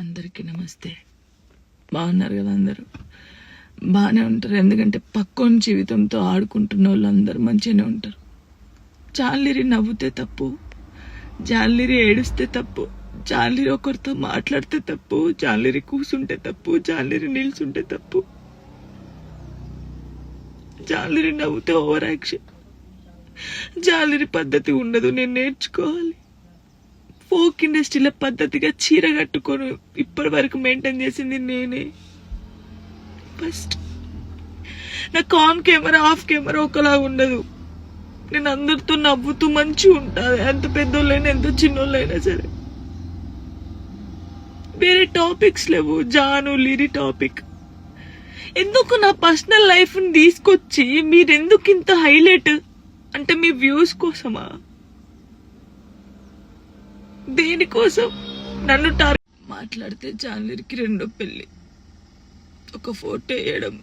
అందరికీ నమస్తే. బాగున్నారు కదా? అందరూ బాగానే ఉంటారు. ఎందుకంటే పక్కోని జీవితంతో ఆడుకుంటున్న వాళ్ళు అందరూ మంచిగానే ఉంటారు. జాలిరి నవ్వుతే తప్పు, జాలిరి ఏడుస్తే తప్పు, జాలిరి ఒకరితో మాట్లాడితే తప్పు, జాలిరి కూసుంటే తప్పు, జాలిరి నిల్చుంటే తప్పు, జాలిరి నవ్వుతే ఓవర్ యాక్షన్. జాలిరి పద్ధతి ఉండదు, నేను నేర్చుకోవాలి. ఫోక్ ఇండస్ట్రీలో పద్ధతిగా చీర కట్టుకొని ఇప్పటి వరకు మెయింటైన్ చేసింది నేనే. ఫస్ట్ నాకు ఆన్ కెమెరా ఆఫ్ కెమెరా ఒకలా ఉండదు. నేను అందరితో నవ్వుతూ మంచిగా ఉంటాను, ఎంత పెద్దోళ్ళైనా ఎంత చిన్నోళ్ళైనా సరే. వేరే టాపిక్స్ లేవు, జాను లిరి టాపిక్. ఎందుకు నా పర్సనల్ లైఫ్ ని తీసుకొచ్చి మీరెందుకు ఇంత హైలైట్? అంటే మీ వ్యూస్ కోసమా? దేనికోసం నన్ను మాట్లాడితే జాన్లరికి రెండో పెళ్లి, ఒక ఫోటో వేయడం,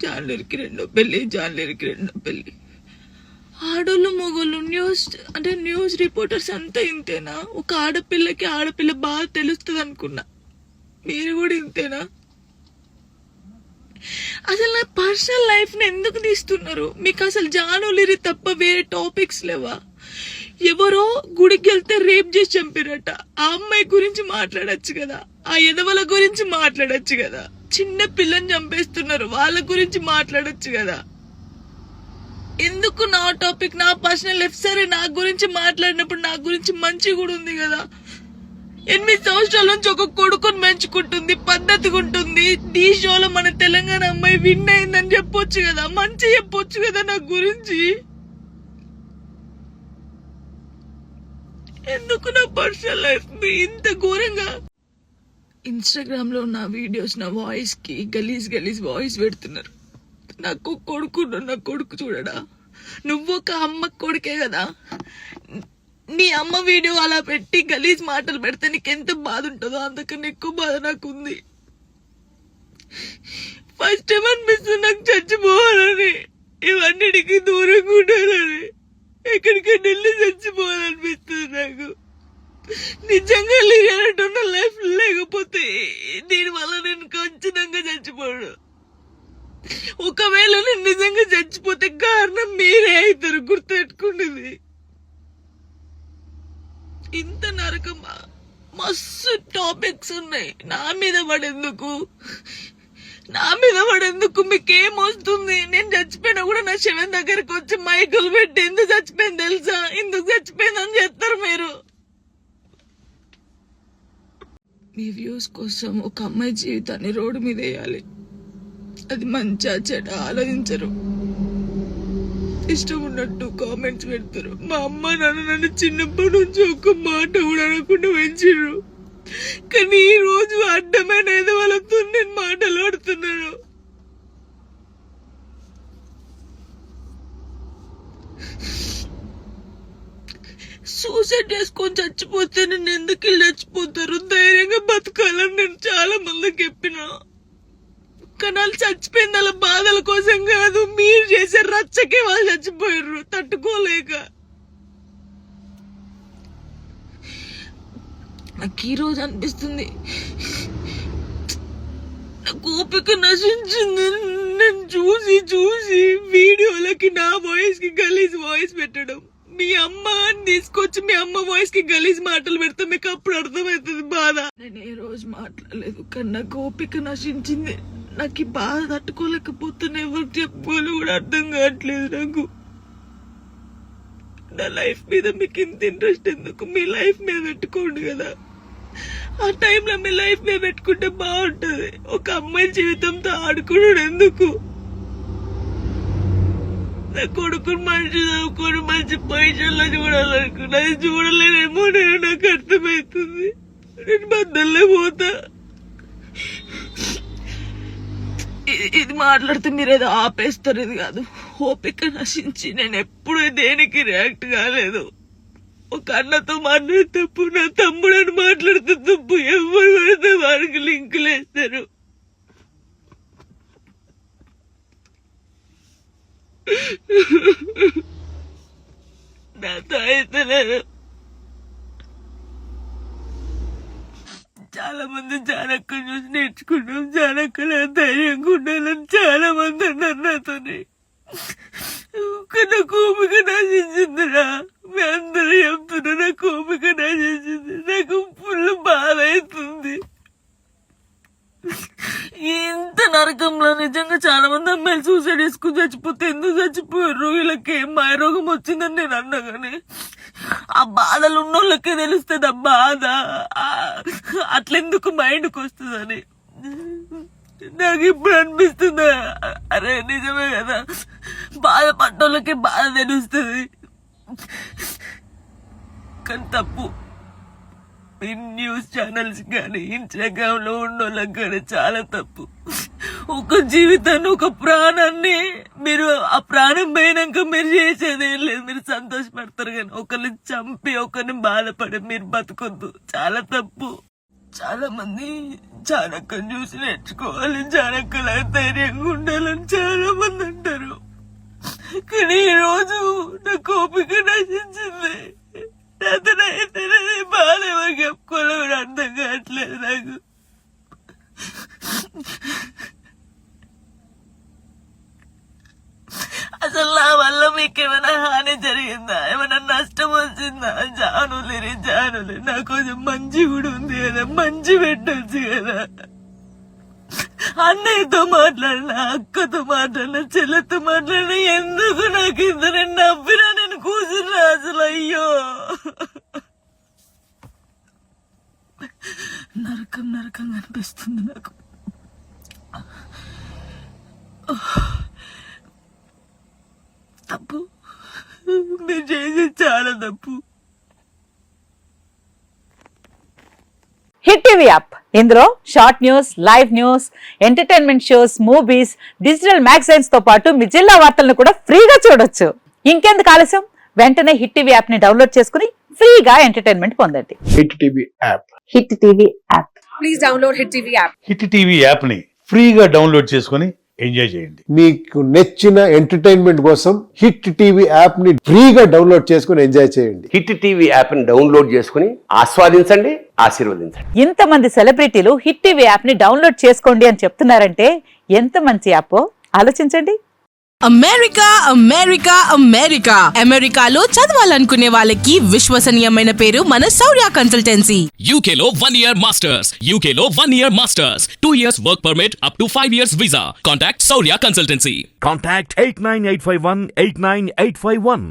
జాన్లరికి రెండో పెళ్లి, జాన్లరికి రెండో పెళ్లి. ఆడోళ్ళు మొగోళ్ళు న్యూస్ రిపోర్టర్స్ అంతా ఇంతేనా? ఒక ఆడపిల్ల బాగా తెలుస్తుంది అనుకున్నా, మీరు కూడా ఇంతేనా? అసలు నా పర్సనల్ లైఫ్ ని ఎందుకు తీస్తున్నారు? మీకు అసలు జాను లిరి తప్ప వేరే టాపిక్స్ లేవా? ఎవరో గుడికి వెళ్తే రేప్ చేసి చంపారట, ఆ అమ్మాయి గురించి మాట్లాడచ్చు కదా, ఆ ఎదవల గురించి మాట్లాడచ్చు కదా. చిన్న పిల్లని చంపేస్తున్నారు, వాళ్ళ గురించి మాట్లాడచ్చు కదా. ఎందుకు నా టాపిక్, నా పర్సనల్ లైఫ్? సరే, నా గురించి మాట్లాడినప్పుడు నా గురించి మంచి కూడా ఉంది కదా. 8 సంవత్సరాల నుంచి ఒక కొడుకుని పెంచుకుంటుంది, పద్ధతిగా ఉంటుంది. ఈ షోలో మన తెలంగాణ అమ్మాయి విన్ అయిందని చెప్పొచ్చు కదా, మంచి చెప్పొచ్చు కదా నా గురించి. ఎందుకు నా పర్సనల్ లైఫ్ ఇంత ఘోరంగా? ఇన్స్టాగ్రామ్ లో నా వీడియోస్, నా వాయిస్ కి గలీజ్ వాయిస్ పెడుతున్నారు. నాకు నా కొడుకు చూడడా? నువ్వు ఒక అమ్మ కొడుకే కదా. నీ అమ్మ వీడియో అలా పెట్టి గలీజ్ మాటలు పెడితే నీకు ఎంత బాధ ఉంటుందో అంతకన్నా ఎక్కువ బాధ నాకుంది. ఫస్ట్ టైం అనిపిస్తుంది నాకు చచ్చిపోవాలని, ఇవన్నిటికీ దూరంగా ఉండాలని, ఎక్కడికైనా వెళ్ళి చచ్చిపోవాలనిపిస్తుంది నాకు. నిజంగా లేనట్టున్న లైఫ్ లేకపోతే దీనివల్ల నేను ఖచ్చితంగా చచ్చిపోను. ఒకవేళ నేను నిజంగా చచ్చిపోతే కారణం మీరే అవుతారు, గుర్తుపెట్టుకునేది. ఇంత నరకమా? మస్తు టాపిక్స్ ఉన్నాయి. నా మీద పడేందుకు మీకేమొస్తుంది? నేను చచ్చిపోయినా కూడా నా శవం దగ్గరకు వచ్చి మైకులు పెట్టి ఎందుకు చచ్చిపోయింది తెలుసా, ఎందుకు చచ్చిపోయిందని చెప్తారు మీరు. మీ వ్యూస్ కోసం ఒక అమ్మాయి జీవితాన్ని రోడ్డు మీద వేయాలి. అది మంచిగా చెడ్డ ఆలోచించరు, ఇష్టం ఉన్నట్టు కామెంట్స్ పెడతారు. మా అమ్మ నాన్న నన్ను చిన్నప్పటి నుంచి ఒక్క మాట కూడా అనకుండా పెంచారు, కానీ ఈ రోజు అడ్డమైన వాళ్ళతో నేను మాటలు ఆడుతున్నాను. సూసైడ్ చేసుకొని చచ్చిపోతే నేను ఎందుకు చచ్చిపోతారు? ధైర్యంగా బతకాలని నేను చాలా మందికి చెప్పినా, కానీ వాళ్ళు చచ్చిపోయింది వాళ్ళ బాధల కోసం కాదు, మీరు చేసే రచ్చకే వాళ్ళు చచ్చిపోయారు తట్టుకోలేక. నాకు ఈ రోజు అనిపిస్తుంది నాకు ఓపిక నశించింది. నేను చూసి వీడియోలకి నా వాయిస్ కి గలీజ్ వాయిస్ పెట్టడం, మీ అమ్మ తీసుకొచ్చి మీ అమ్మ వాయిస్ కి గలీజ్ మాటలు పెడితే మీకు అప్పుడు అర్థమవుతుంది బాధ. నేను ఏ రోజు మాట్లాడలేదు, కానీ నాకు ఓపిక నశించింది. నాకు ఈ బాధ తట్టుకోలేకపోతున్నా, ఎవరు చెప్పుకోవాలి కూడా అర్థం కావట్లేదు నాకు. నా లైఫ్ మీద మీకు ఇంత ఇంట్రెస్ట్ ఎందుకు? మీ లైఫ్ మీద పెట్టుకోండి కదా. ఆ టైంలో మీ లైఫ్ మీద పెట్టుకుంటే బాగుంటది. ఒక అమ్మాయి జీవితంతో ఆడుకున్నాడు ఎందుకు? నా కొడుకుని మంచి చదువుకొని మంచి పొజిషన్లో చూడాలనుకున్నా, అది చూడలేనేమో. నేను నాకు అర్థమవుతుంది, నేను బద్దల్లే పోతా. ఇది మాట్లాడితే మీరు ఏదో ఆపేస్తారు, ఇది కాదు. ఓపిక నశించి నేను ఎప్పుడు దేనికి రియాక్ట్ కాలేదు. ఒక అన్నతో మాట్లాడే తప్పు, నా తమ్ముడు అని మాట్లాడితే తప్పు, ఎవరు పడితే వారికి లింకులు వేస్తారు. నాతో అయితే నేను చాలా చాలా మంది జానక్క చూసి నేర్చుకున్నాం, జానక్క ధైర్యంగా ఉండాలని చాలా మంది అన్నారు నాతోని. నా కోపిక నశించిందిరా, మీ అందరూ చెప్తున్నా నా కోపిక నశించింది. నాకు ఫుల్ బాధ అవుతుంది. ఇంత నరకంలో నిజంగా చాలా మంది అమ్మాయిలు సూసైడ్ చేసుకుని చచ్చిపోతే ఎందుకు చచ్చిపోయారు, వీళ్ళకి ఏం మాయరోగం వచ్చిందని నేను అన్నా. కానీ ఆ బాధలు ఉన్నోళ్ళకే తెలుస్తుంది ఆ బాధ, అట్లెందుకు మైండ్కి వస్తుందని నాకు ఇప్పుడు అనిపిస్తుందా. అరే నిజమే కదా, బాధపడ్డోళ్ళకే బాధ తెలుస్తుంది. కానీ తప్పు న్యూస్ ఛానల్స్ కానీ ఇన్స్టాగ్రామ్ లో ఉన్నోళ్ళకి కానీ చాలా తప్పు. ఒక జీవితాన్ని, ఒక ప్రాణాన్ని మీరు ఆ ప్రాణం పోయినాక మీరు చేసేది ఏం లేదు, మీరు సంతోషపడతారు. కానీ ఒకరిని చంపి ఒకరిని బాధపడి మీరు బతుకొద్దు, చాలా తప్పు. చాలా మంది జానక్కని చూసి నేర్చుకోవాలి, జానక్కలా ధైర్యంగా ఉండాలని చాలా మంది అంటారు. కానీ ఈ రోజు నా కోపిక నశించింది. అతనైతే బాధ ఎవరికి చెప్పుకోవాలి కూడా అర్థం కావట్లేదు నాకు. అసలు నా వల్ల మీకు ఏమైనా హాని జరిగిందా, ఏమైనా నష్టం వచ్చిందా? జానులే నాకు కొంచెం మంచి కూడా ఉంది కదా, మంచి పెట్టొచ్చు కదా. అన్నయ్యతో మాట్లాడినా, అక్కతో మాట్లాడినా, చెల్లెతో మాట్లాడినా, ఎందుకు నాకు ఇద్దరు నవ్వినా నేను కూర్చున్నా అసలు. అయ్యో నరకం అనిపిస్తుంది నాకు. తప్పు, మీరు చేసేది చాలా తప్పు. హిట్ టీవీ యాప్, ఇందులో short news, live news, entertainment shows, movies, digital magazines తో పాటు మీ జిల్లా వార్తలను కూడా ఫ్రీగా చూడొచ్చు. ఇంకెందుకు ఆలస్యం, వెంటనే హిట్ టీవీ యాప్ ని డౌన్లోడ్ చేసుకుని ఫ్రీగా ఎంటర్టైన్మెంట్ పొందండి. Hit TV app, hit TV app, please download hit TV app. Hit TV app ని ఫ్రీగా డౌన్లోడ్ చేసుకుని ఎంజాయ్ చేయండి. మీకు నచ్చిన ఎంటర్టైన్మెంట్ కోసం హిట్ టీవీ యాప్ ని ఫ్రీగా డౌన్లోడ్ చేసుకుని ఎంజాయ్ చేయండి. హిట్ టీవీ యాప్ ని డౌన్లోడ్ చేసుకుని ఆస్వాదించండి, ఆశీర్వదించండి. ఇంతమంది సెలబ్రిటీలు హిట్ టీవీ యాప్ ని డౌన్లోడ్ చేసుకోండి అని చెప్తున్నారంటే ఎంత మంచి యాప్ ఆలోచించండి. అమెరికాలో చదవాలనుకునే వాళ్ళకి విశ్వసనీయమైన పేరు మన శౌర్య కన్సల్టెన్సీ. UK లో 1 year masters, UK లో 1 year masters, 2 years work permit up to 5 years visa. Contact Saurya Consultancy. Contact 89851 89851.